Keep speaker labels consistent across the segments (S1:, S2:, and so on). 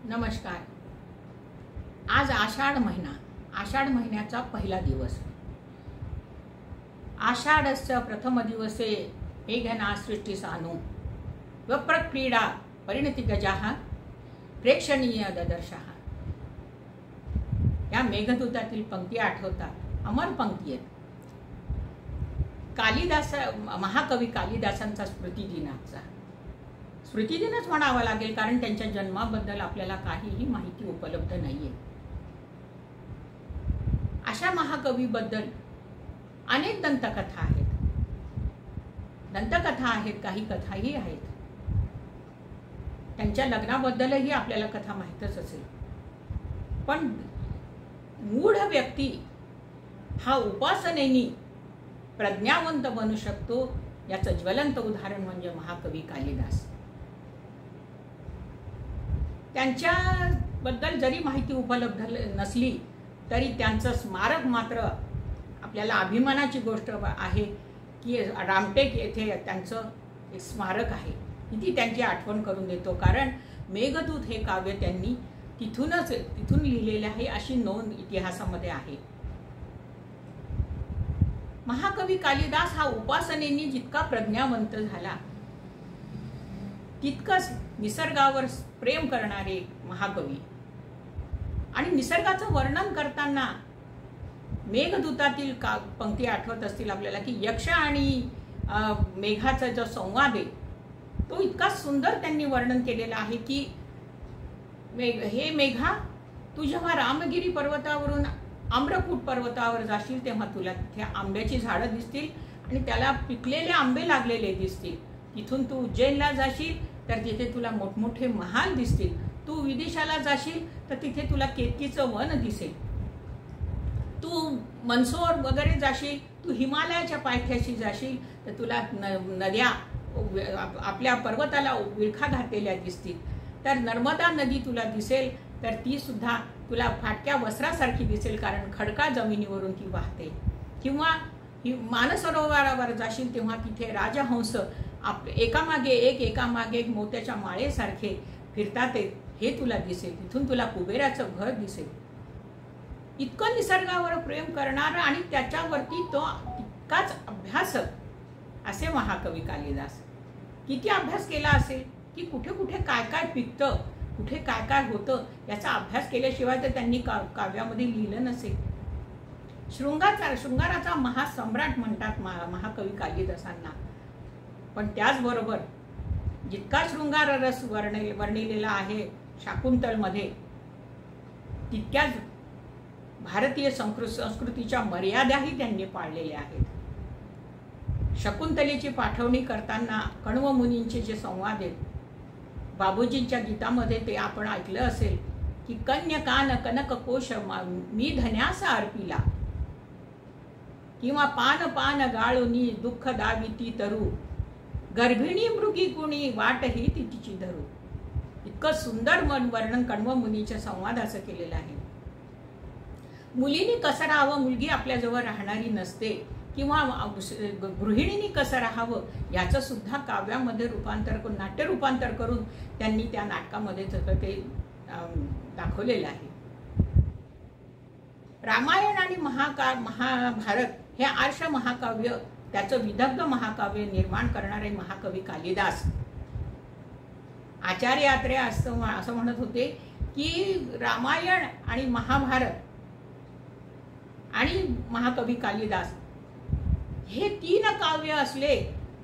S1: नमस्कार। आज आषाढ महिना, आषाढ महिन्याचा पहिला दिवस। आषाढस्य प्रथम दिवसे मेघना सृष्टि सानु वप्रक्रीडा परिणति गजाः प्रेक्षणीय ददर्शः। या मेघदूतातील पंक्ती आठवतात, अमर पंक्ती आहेत। कालिदास, महाकवी कालिदासांचा स्मृतिदिनाचा स्मृतिदिनच म्हणावा लागेल, कारण त्यांच्या जन्माबद्दल आपल्याला काहीही माहिती उपलब्ध नाहीये। अशा महाकवीबद्दल अनेक दंतकथा आहेत, काही कथाही आहेत। त्यांच्या लग्नाबद्दलही आपल्याला कथा माहीतच असेल, पण मूढ व्यक्ती हा उपासनेने प्रज्ञावंत बनू शकतो, याचं ज्वलंत उदाहरण म्हणजे महाकवी कालिदास। त्यांच्याबद्दल जरी माहिती उपलब्ध नसली तरी त्यांचं स्मारक मात्र आपल्याला अभिमानाची गोष्ट आहे की रामटेक येथे त्यांचं एक स्मारक आहे। ती त्यांची आठवण करून देतो, कारण मेघदूत हे काव्य त्यांनी तिथून लिहिलेले आहे अशी नोंद इतिहासामध्ये आहे। महाकवी कालिदास हा उपासनेने जितका प्रज्ञावंत झाला, तितकंच निसर्गावर प्रेम करणारे महाकवी। आणि निसर्गाचं वर्णन करताना मेघदूतातील पंक्ती आठवत असतील आपल्याला की यक्ष आणि मेघाचा जो संवाद आहे तो इतका सुंदर त्यांनी वर्णन केलेला आहे की हे मेघा, तू जेव्हा रामगिरी पर्वतावरून आम्रकूट पर्वतावर जाशील तेव्हा तुला तिथे आंब्याची झाडं दिसतील आणि त्याला पिकलेले आंबे लागलेले दिसतील। तिथून तू उज्जैनला जाशील तर तिथे तुला मोठमोठे महाल दिसतील। तू विदिशाला जाशील तर तिथे तुला केतकीचं वन दिसेल। तू मंदसौर वगैरे जाशील, तू हिमालयाच्या पायथ्याशी जाशील तर तुला नद्या आपल्या पर्वताला विळखा घातलेल्या दिसतील। तर नर्मदा नदी तुला दिसेल तर ती सुद्धा तुला फाटक्या वस्त्रासारखी दिसेल, कारण खडका जमिनीवरून ती वाहते। किंवा मानसरोवरावर जाशील तेव्हा तिथे राजहंस एकामागे एक मोत्याच्या माळेसारखे फिरतात, हे तुला दिसेल। तिथून तुला कुबेराचं घर दिसेल। इतकं निसर्गावर प्रेम करणारा आणि त्याच्यावरती तो तितकाच अभ्यासक असे महाकवी कालिदास। किती अभ्यास केला असेल की कुठे कुठे काय काय पिकतं, कुठे काय काय होतं याचा अभ्यास केल्याशिवाय तर त्यांनी काव्यामध्ये लिहिलं नसेल। शृंगाराचा महासम्राट म्हणतात महाकवी कालिदासांना, पण त्याचबरोबर जितका शृंगार रस वर्णिलेला आहे शाकुंतलमध्ये, तितक्याच भारतीय संस्कृतीच्या मर्यादाही त्यांनी पाळलेल्या आहेत। शकुंतलेची पाठवणी करताना कण्व मुनींचे जे संवाद आहेत, बाबूजींच्या गीतामध्ये ते आपण ऐकलं असेल की कन्यकान कनक कोश मी धन्यास अर्पिला, किंवा पान पान गाळुनी दुःख दाविती तरू गर्भिणी मृगी कुणी वाटही तिची धरू। इतकं सुंदर वर्णन कण्व मुनीच्या संवादाचं केलेलं आहे। मुलीने कसं राहावं, मुलगी आपल्याजवळ राहणारी नसते, किंवा गृहिणीने कसं राहावं याचं सुद्धा काव्यामध्ये नाट्य रूपांतर करून त्यांनी त्या नाटकामध्ये ते दाखवलेलं आहे। रामायण आणि महाभारत हे आर्ष महाकाव्य, त्याचं विदग्ध महाकाव्य निर्माण करणारे महाकवी कालिदास। आचार्य आत्रे असं म्हणत होते की रामायण आणि महाभारत आणि महाकवी कालिदास हे 3 काव्य असले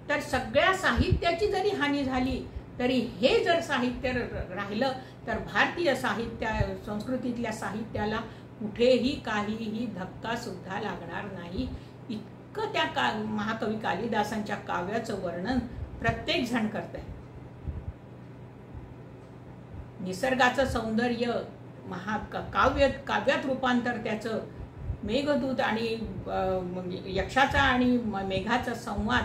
S1: तर सगळ्या साहित्याची जरी हानी झाली तरी हे जर साहित्य राहिलं तर भारतीय संस्कृतीतल्या साहित्याला कुठेही काहीही धक्का सुद्धा लागणार नाही। इतकं त्या महाकवी कालिदासांच्या काव्याचं वर्णन प्रत्येक जण करत आहे। निसर्गाचं सौंदर्य काव्यात रूपांतर त्याचं, मेघदूत आणि यक्षाचा आणि मेघाचा संवाद,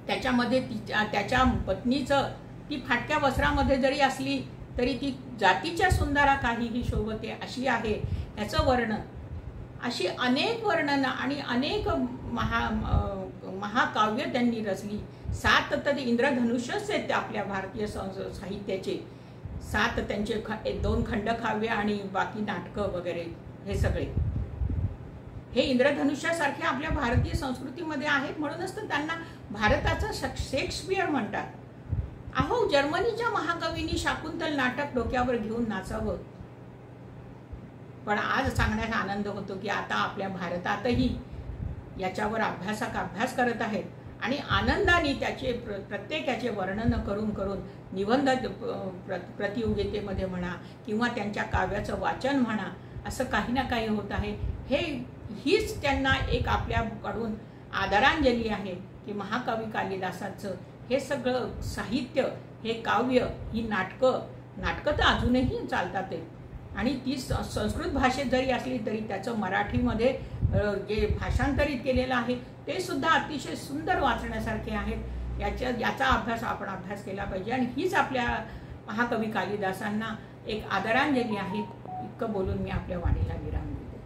S1: त्याच्यामध्ये त्याच्या पत्नीचं ती फाटक्या वस्त्रामध्ये जरी असली तरी ती जातीच्या सुंदरा काहीही शोभते अशी आहे याचं वर्णन। अशी अनेक वर्णनं आणि अनेक महाकाव्य त्यांनी रचली। 7 तर इंद्रधनुष्यच आहेत आपल्या भारतीय साहित्याचे, 7 त्यांचे 2 खंडकाव्य आणि बाकी नाटकं वगैरे हे सगळे हे इंद्रधनुष्यासारखे आपल्या भारतीय संस्कृतीमध्ये आहेत, म्हणूनच तर त्यांना भारताचा शेक्सपियर म्हणतात. अहो, जर्मनीच्या महाकवींनी शाकुंतल नाटक डोक्यावर घेऊन नाचावं. पण आज सांगण्यात आनंद होतो की आता आपल्या भारतातही याच्यावर अभ्यास करत आहेत आणि आनंदाने त्याचे प्रत्येकाचे वर्णन करून निबंध प्रतियोगितेमध्ये म्हणा किंवा त्यांच्या काव्याचं वाचन म्हणा, असं काही ना काही होत आहे. हीच त्यांना एक आपल्याकडून आदरांजली आहे की महाकवी कालिदासाचं हे सगळं साहित्य, हे काव्य, ही नाटकं तर अजूनही चालतात आणि ती संस्कृत भाषेत जरी असली तरी त्याचं मराठीमध्ये जे भाषांतरित केलेलं आहे ते सुद्धा अतिशय सुंदर वाचण्यासारखे आहेत. याचा अभ्यास केला पाहिजे आणि हीच आपल्या महाकवी कालिदासांना एक आदरांजली आहे. इतकं बोलून मी आपल्या वाणीला विराम देते.